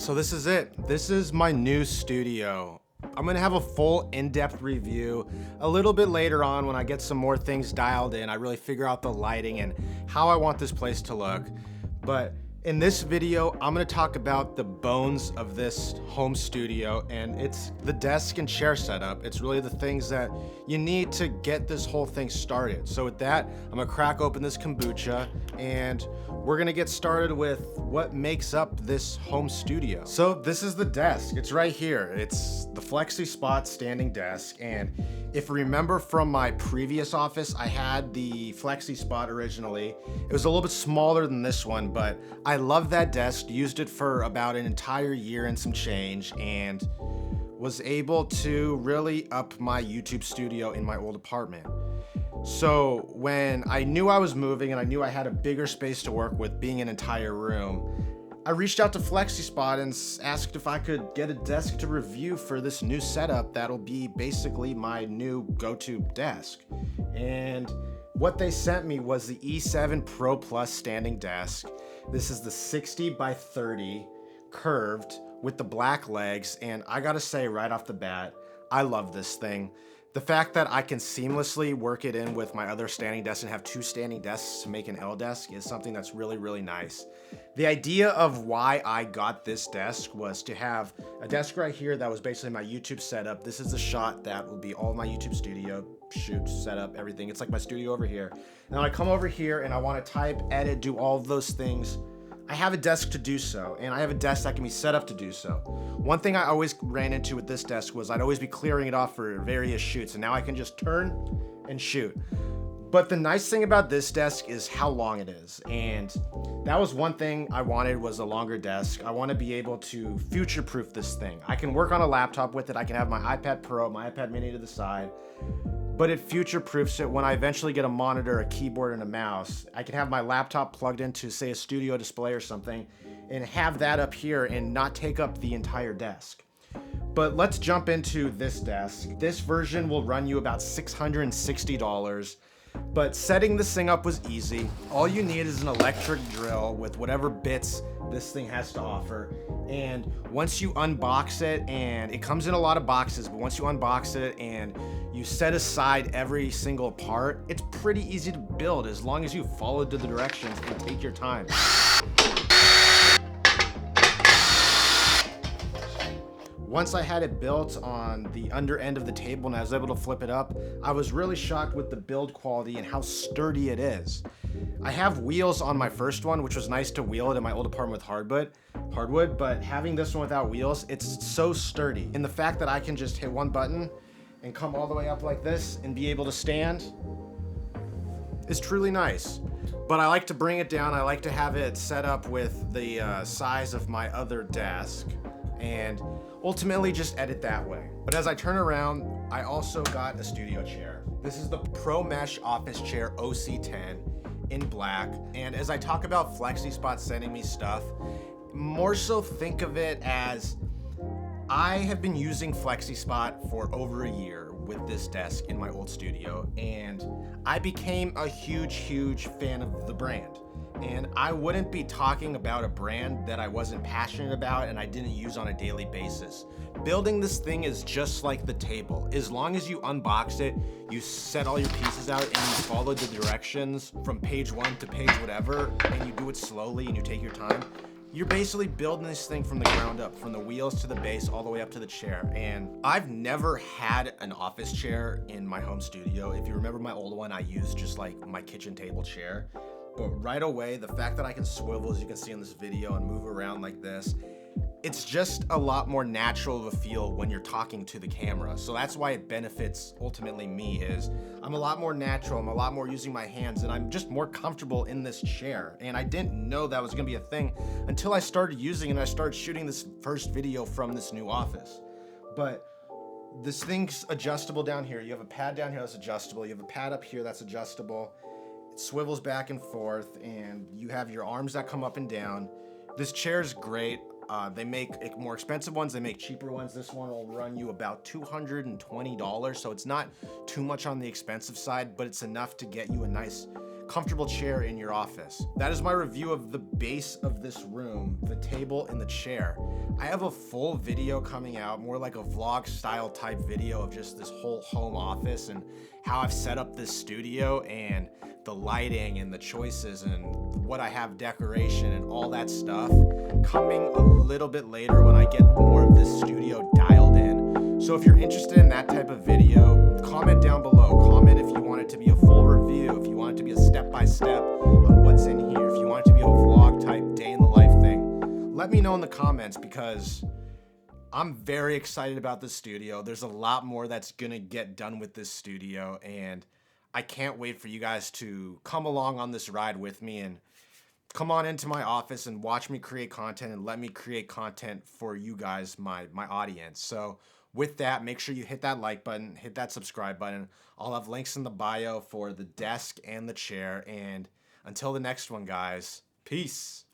So this is it. This is my new studio. I'm gonna have a full in-depth review a little bit later on when I get some more things dialed in. I really figure out the lighting and how I want this place to look. But in this video, I'm gonna talk about the bones of this home studio, and it's the desk and chair setup. It's really the things that you need to get this whole thing started. So with that, I'm gonna crack open this kombucha and we're gonna get started with what makes up this home studio. So this is the desk. It's right here. It's the FlexiSpot standing desk, and if you remember from my previous office, I had the FlexiSpot originally. It was a little bit smaller than this one, but I love that desk, used it for about an entire year and some change, and was able to really up my YouTube studio in my old apartment. So when I knew I was moving and I knew I had a bigger space to work with, being an entire room, I reached out to FlexiSpot and asked if I could get a desk to review for this new setup that'll be basically my new go-to desk. And what they sent me was the E7 Pro Plus standing desk. This is the 60 by 30 curved with the black legs, and I gotta say right off the bat, I love this thing. The fact that I can seamlessly work it in with my other standing desk and have two standing desks to make an L desk is something that's really, really nice. The idea of why I got this desk was to have a desk right here that was basically my YouTube setup. This is the shot that will be all of my YouTube studio, shoot, setup, everything. It's like my studio over here. Now I come over here and I want to type, edit, do all of those things. I have a desk to do so, and I have a desk that can be set up to do so. One thing I always ran into with this desk was I'd always be clearing it off for various shoots, and now I can just turn and shoot. But the nice thing about this desk is how long it is, and that was one thing I wanted, was a longer desk. I want to be able to future-proof this thing. I can work on a laptop with it. I can have my iPad Pro, my iPad Mini to the side, but it future-proofs it. When I eventually get a monitor, a keyboard, and a mouse, I can have my laptop plugged into, say, a studio display or something, and have that up here and not take up the entire desk. But let's jump into this desk. This version will run you about $660, but setting this thing up was easy. All you need is an electric drill with whatever bits this thing has to offer. And once you unbox it, and it comes in a lot of boxes, but once you unbox it and you set aside every single part, it's pretty easy to build as long as you follow the directions and take your time. Once I had it built on the under end of the table and I was able to flip it up, I was really shocked with the build quality and how sturdy it is. I have wheels on my first one, which was nice to wheel it in my old apartment with hardwood, but having this one without wheels, it's so sturdy. And the fact that I can just hit one button and come all the way up like this and be able to stand is truly nice. But I like to bring it down. I like to have it set up with the size of my other desk, and ultimately just edit that way. But as I turn around, I also got a studio chair. This is the Pro Mesh Office Chair OC10 in black. And as I talk about FlexiSpot sending me stuff, more so think of it as I have been using FlexiSpot for over a year with this desk in my old studio, and I became a huge fan of the brand. And I wouldn't be talking about a brand that I wasn't passionate about and I didn't use on a daily basis. Building this thing is just like the table. As long as you unbox it, you set all your pieces out and you follow the directions from page one to page whatever, and you do it slowly and you take your time, you're basically building this thing from the ground up, from the wheels to the base all the way up to the chair. And I've never had an office chair in my home studio. If you remember my old one, I used just like my kitchen table chair. But right away, the fact that I can swivel, as you can see in this video, and move around like this, it's just a lot more natural of a feel when you're talking to the camera. So that's why it benefits ultimately me, is I'm a lot more natural, I'm a lot more using my hands, and I'm just more comfortable in this chair. And I didn't know that was gonna be a thing until I started using it and I started shooting this first video from this new office. But this thing's adjustable down here. You have a pad down here that's adjustable. You have a pad up here that's adjustable. It swivels back and forth, and you have your arms that come up and down. This chair is great. They make more expensive ones, they make cheaper ones. This one will run you about $220, so it's not too much on the expensive side, but it's enough to get you a nice comfortable chair in your office. That is my review of the base of this room, the table and the chair. I have a full video coming out, more like a vlog style type video of just this whole home office and how I've set up this studio and the lighting and the choices and what I have decoration and all that stuff coming a little bit later when I get more of this studio dialed in. So if you're interested in that type of video, comment down below. Comment if you want it to be a full review, if you want it to be a step-by-step on what's in here, if you want it to be a vlog type day in the life thing. Let me know in the comments because I'm very excited about this studio. There's a lot more that's gonna get done with this studio, and I can't wait for you guys to come along on this ride with me and come on into my office and watch me create content and let me create content for you guys, my audience. So with that, make sure you hit that like button, hit that subscribe button. I'll have links in the bio for the desk and the chair. And until the next one, guys, peace.